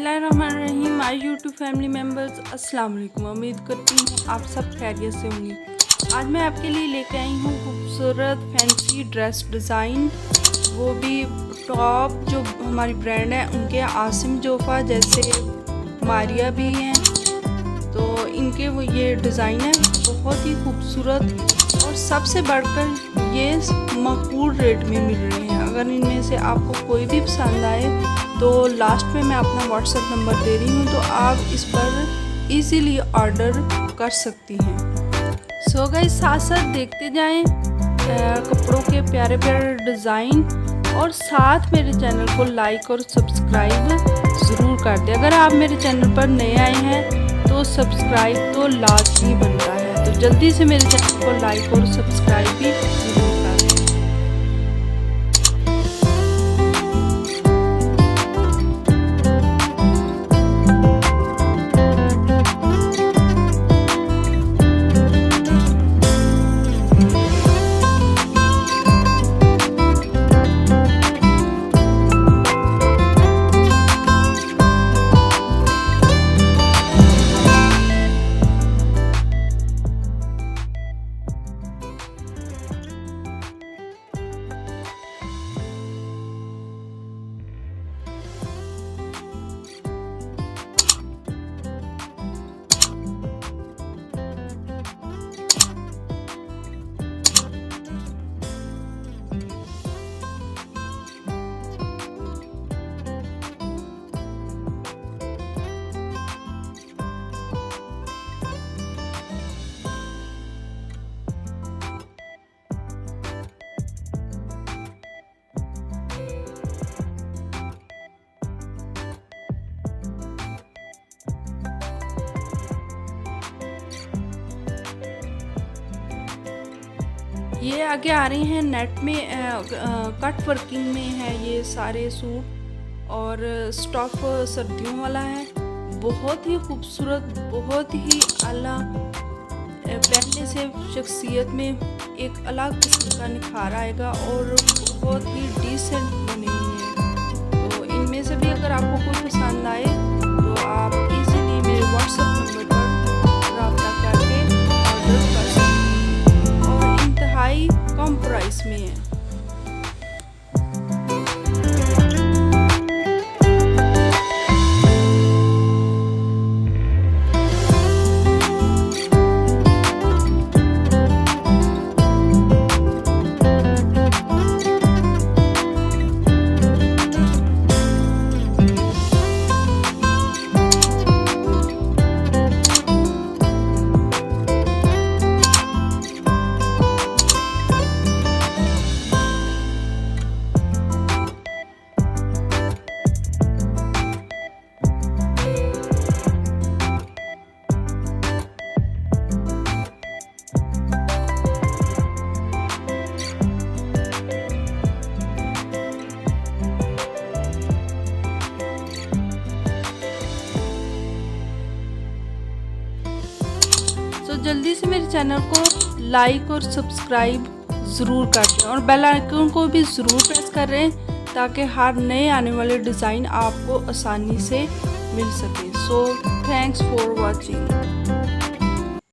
बिस्मिल्लाहिर्रहमानिर्रहीम। My YouTube family members, अस्सलाम वालेकुम। उम्मीद करती हूँ आप सब खैरियत से होंगे। आज मैं आपके लिए लेके आई हूँ खूबसूरत फैंसी ड्रेस डिज़ाइन, वो भी टॉप जो हमारी ब्रांड है उनके आसिम जोफ़ा जैसे मारिया भी हैं, तो इनके वो ये डिज़ाइन है बहुत ही खूबसूरत और सबसे बढ़कर ये मकबूल रेट में मिल रहे हैं। अगर इनमें से आपको कोई भी पसंद आए तो लास्ट में मैं अपना व्हाट्सएप नंबर दे रही हूँ, तो आप इस पर इजीली ऑर्डर कर सकती हैं। सो गाइस, साथ साथ देखते जाएं कपड़ों के प्यारे प्यारे डिज़ाइन, और साथ मेरे चैनल को लाइक और सब्सक्राइब ज़रूर कर दें। अगर आप मेरे चैनल पर नए आए हैं तो सब्सक्राइब तो लाजमी बनता है, तो जल्दी से मेरे चैनल को लाइक और सब्सक्राइब भी ज़रूर कर दें। ये आगे आ रही हैं नेट में कट वर्किंग में है ये सारे सूट, और स्टॉफ सर्दियों वाला है। बहुत ही खूबसूरत, बहुत ही आला, पहनने से शख्सियत में एक अलग किस्म का निखार आएगा और बहुत ही डिसेंट बने हुए हैं। तो इनमें से भी अगर आपको कोई पसंद आए तो आप इजीली मेरे व्हाट्सएप नंबर पर रब्ता करके ऑर्डर कर सकते हैं, और इंतहाई कम प्राइस में है। तो जल्दी से मेरे चैनल को लाइक और सब्सक्राइब ज़रूर कर दें, और बेल आइकन को भी ज़रूर प्रेस करें ताकि हर नए आने वाले डिज़ाइन आपको आसानी से मिल सके। So thanks for watching.